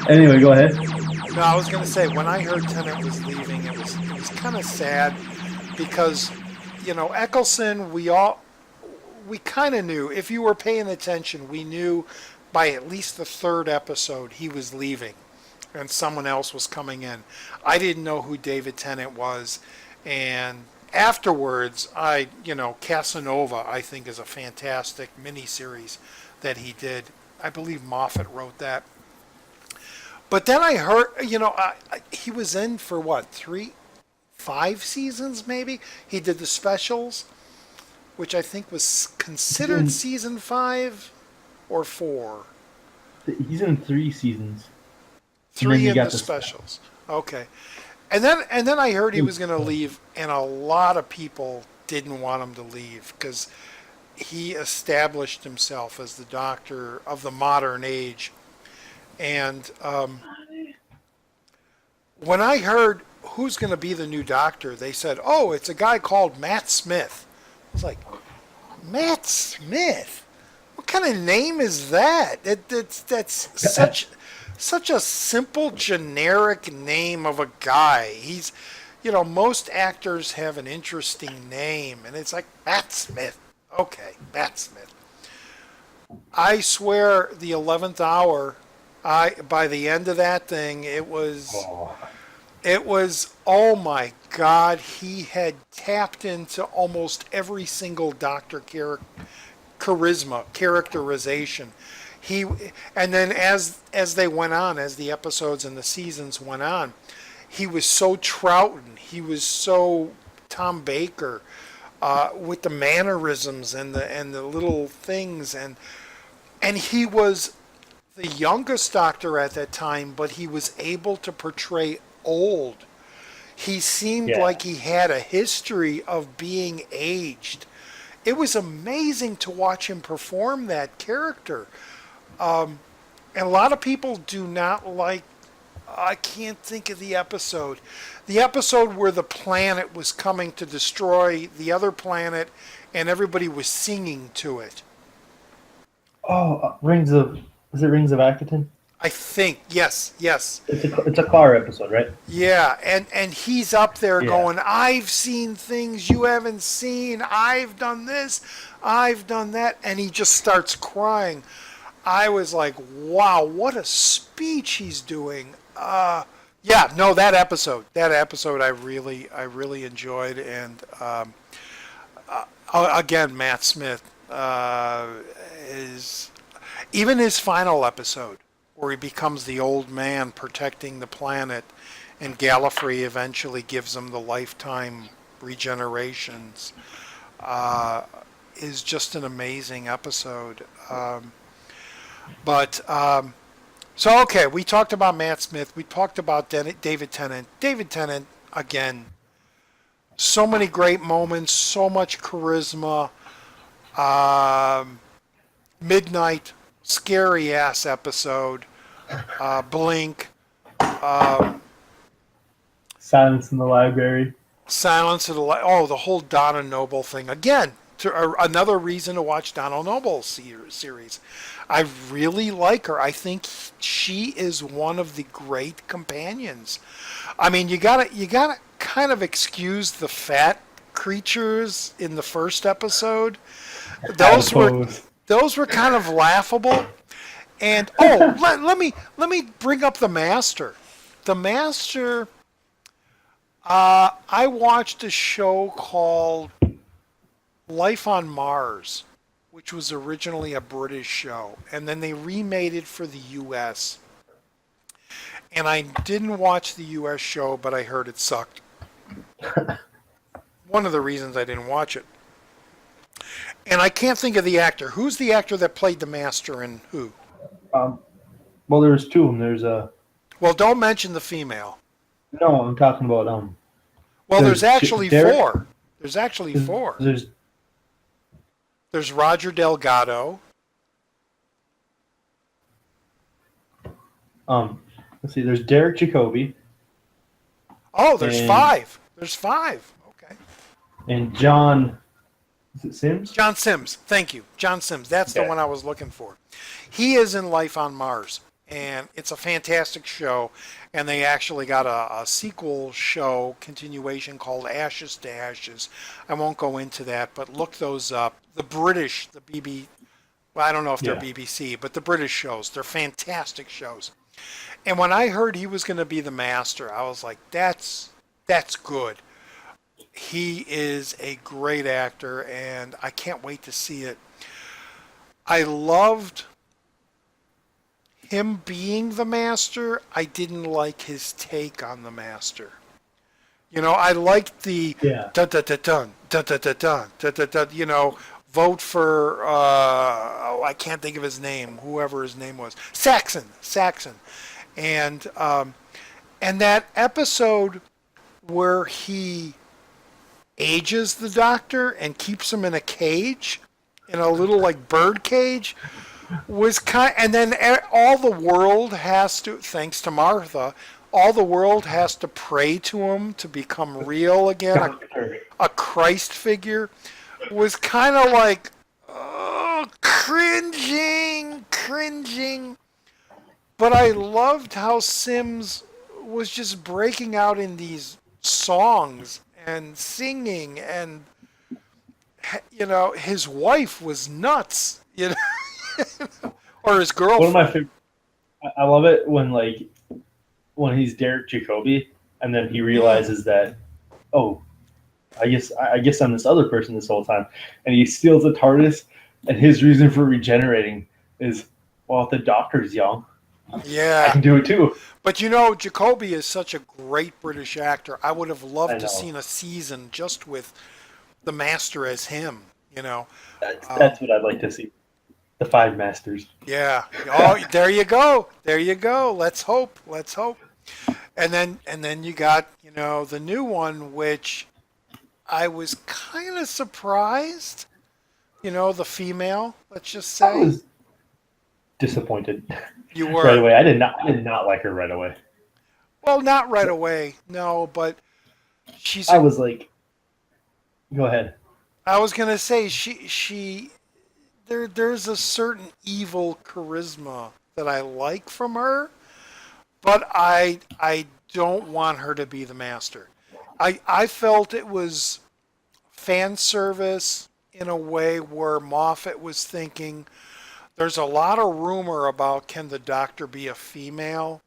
Anyway, go ahead. No, I was going to say when I heard Tennant was leaving, it was kind of sad because, Eccleston. We kind of knew if you were paying attention, we knew by at least the third episode he was leaving, and someone else was coming in. I didn't know who David Tennant was, and afterwards, Casanova, I think, is a fantastic miniseries that he did. I believe Moffat wrote that. But then I heard, he was in for what, 5 seasons maybe? He did the specials, which I think was considered season 5 or 4. He's in 3 seasons. Three in the specials. Okay. And then I heard he was going to leave, and a lot of people didn't want him to leave because he established himself as the doctor of the modern age. And when I heard who's going to be the new doctor, they said, "Oh, it's a guy called Matt Smith." I was like, "Matt Smith? What kind of name is that? That's such a simple, generic name of a guy. He's, most actors have an interesting name, and it's like Matt Smith. Okay, Matt Smith. I swear, the 11th hour. By the end of that thing, it was, oh my God, he had tapped into almost every single Doctor characterization. And then as they went on, as the episodes and the seasons went on, he was so Troughton, he was so Tom Baker, with the mannerisms and the little things, and he was the youngest Doctor at that time, but he was able to portray old. He seemed like he had a history of being aged. It was amazing to watch him perform that character. And a lot of people do not like, I can't think of the episode. The episode where the planet was coming to destroy the other planet and everybody was singing to it. Oh, is it Rings of Akaton? I think, yes. It's a car episode, right? Yeah, and he's up there going, "I've seen things you haven't seen. I've done this, I've done that," and he just starts crying. I was like, "Wow, what a speech he's doing!" That episode I really enjoyed, and again, Matt Smith is even his final episode, where he becomes the old man protecting the planet, and Gallifrey eventually gives him the lifetime regenerations, is just an amazing episode. So okay, we talked about Matt Smith. We talked about David Tennant. David Tennant, again, so many great moments, so much charisma. Midnight, scary ass episode. Blink. Silence in the Library. Silence of the the whole Donna Noble thing. Again, another reason to watch Donna Noble's series. I really like her. I think she is one of the great companions. I mean, you gotta kind of excuse the fat creatures in the first episode. Those were kind of laughable. And let me bring up the Master. The Master. I watched a show called Life on Mars, which was originally a British show, and then they remade it for the U.S. And I didn't watch the U.S. show, but I heard it sucked. One of the reasons I didn't watch it. And I can't think of the actor. Who's the actor that played the Master and who? Well, there's two of them. There's a. Well, don't mention the female. No, I'm talking about Well, there's actually four. There's actually four. There's Roger Delgado. Let's see. There's Derek Jacobi. Oh, there's five. There's five. Okay. And John. Is it Sims? John Sims. Thank you, John Sims. That's the one I was looking for. He is in Life on Mars, and it's a fantastic show. And they actually got a sequel show continuation called Ashes to Ashes. I won't go into that, but look those up. The British, the BB, well, I don't know if they're Yeah. BBC, but the British shows, they're fantastic shows. And when I heard he was going to be the master, I was like, that's good. He is a great actor, and I can't wait to see it. I loved him being the master. I didn't like his take on the master. You know, I liked the Yeah. dun dun dun dun dun dun dun dun dun dun, dun, you know, vote for oh, I can't think of his name, whoever his name was, Saxon, and that episode where he ages the doctor and keeps him in a cage, in a little like bird cage, was kind. And then all the world has to, thanks to Martha, all the world has to pray to him to become real again, Doctor. a Christ figure. Was kind of like, oh, cringing. But I loved how Sims was just breaking out in these songs and singing, and you know, his wife was nuts, you know, or his One of my girlfriend. favorite. I love it when he's Derek Jacobi, and then he realizes that, oh, I guess I'm this other person this whole time, and he steals the TARDIS, and his reason for regenerating is, well, if the Doctor's young, I Yeah, can do it too. but you know, Jacoby is such a great British actor. I would have I loved to know. seen a season just with the Master as him. You know, That's what I'd like to see. The Five Masters. yeah. Oh, there you go. There you go. Let's hope. Let's hope. And then you got, you know, the new one, which I was kind of surprised. You know, the female. Let's just I say was disappointed you right were. away. I did not like her right away. Well, not right away. No, but she's. I was like, go ahead. I was gonna say there's a certain evil charisma that I like from her, but I don't want her to be the master. I felt it was fan service in a way where Moffat was thinking there's a lot of rumor about can the doctor be a female?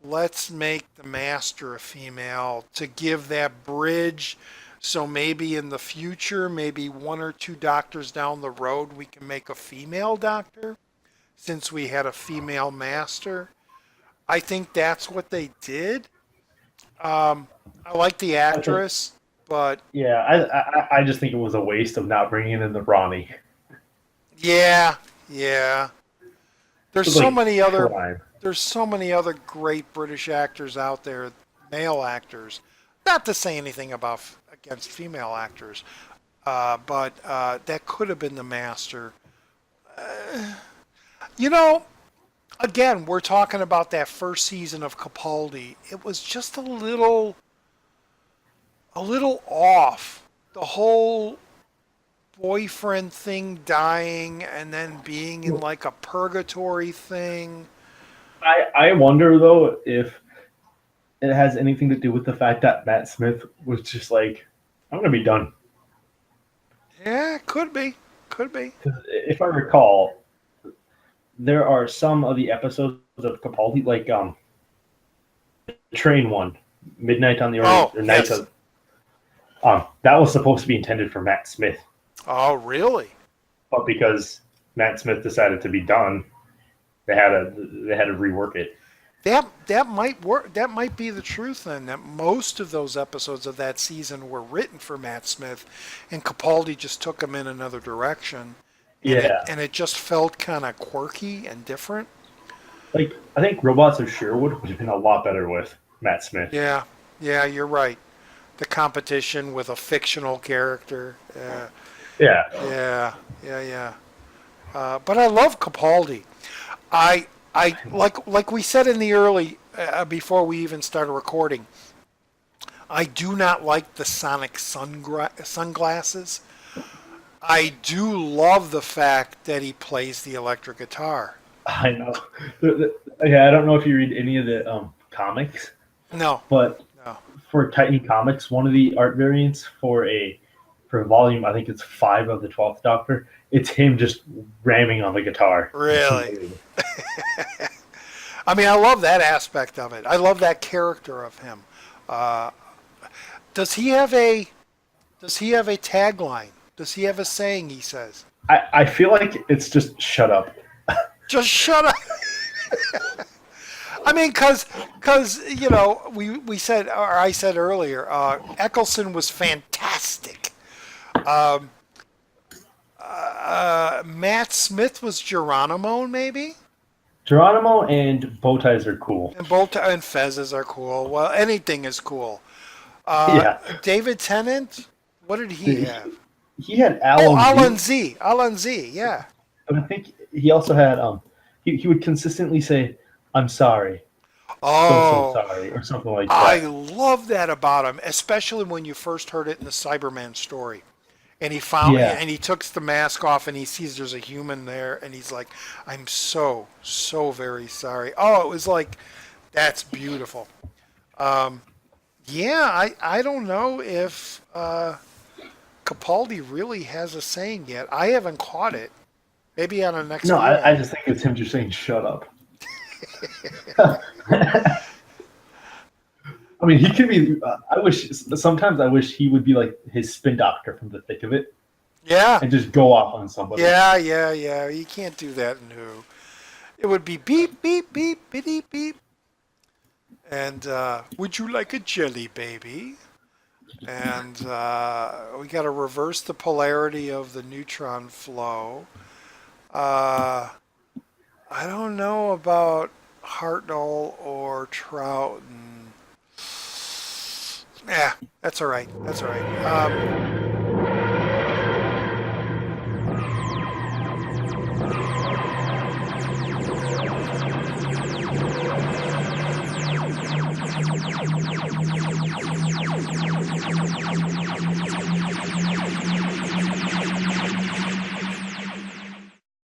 Let's make the master a female to give that bridge. So maybe in the future, maybe one or two doctors down the road, we can make a female doctor since we had a female master. I think that's what they did. I like the I think, actress, but yeah, I just think it was a waste of not bringing in the Ronnie. yeah, yeah. It There's was so like many other prime. there's so many other great British actors out there, male actors. Not to say anything about against female actors, but that could have been the master. You know, again, we're talking about that first season of Capaldi. It was just a little off. The whole boyfriend thing dying and then being in like a purgatory thing. I wonder though if it has anything to do with the fact that Matt Smith was just like, I'm gonna be done. Yeah, could be. Could be. If I recall, there are some of the episodes of Capaldi, like the train one, Midnight on the Orient, Oh, or Nights yes. of that was supposed to be intended for Matt Smith, Oh, really? but because Matt Smith decided to be done, they had to rework it. That might work. That might be the truth then. That most of those episodes of that season were written for Matt Smith, and Capaldi just took them in another direction, and it Yeah, and it just felt kind of quirky and different. like I think Robots of Sherwood would have been a lot better with Matt Smith. Yeah, yeah, you're right. The competition with a fictional character. Yeah, Yeah, yeah. But I love Capaldi. I like we said in the early before we even started recording. I do not like the sonic sunglasses. I do love the fact that he plays the electric guitar. I know. Yeah, I don't know if you read any of the comics, No, but no. for Titan Comics, one of the art variants for volume, I think it's 5 of the 12th Doctor. It's him just ramming on the guitar. It's Really? amazing. I mean, I love that aspect of it. I love that character of him. Uh, does he have a Does he have a tagline? Does he have a saying he says? I feel like it's just shut up. Just shut up. I mean, cause we said, or I said earlier, Eccleston was fantastic. Um, Matt Smith was Geronimo, maybe, Geronimo and bow ties are cool. and and Fezes are cool. Well, anything is cool. Yeah. David Tennant, what did he have? He had Oh, Alan Z, Alan Z, yeah. but I think he also had he would consistently say, "I'm sorry, so Oh, sorry," or something like I that. love that about him, especially when you first heard it in the Cyberman story. Yeah. And he took the mask off and he sees there's a human there and he's like, I'm so very sorry. Oh, it was like, that's beautiful. Um, yeah, I don't know if Capaldi really has a saying yet. I haven't caught it. Maybe on a next No, viewing. I just think it's him just saying, "Shut up." I mean, he could be. I wish sometimes I wish he would be like his spin doctor from The Thick of It Yeah, and just go off on somebody. yeah. You can't do that in Who. It would be beep, beep, beep, beep, beep. And would you like a jelly baby? And we got to reverse the polarity of the neutron flow. Uh, I don't know about Hartnell or Troughton. Yeah, that's all right. That's all right.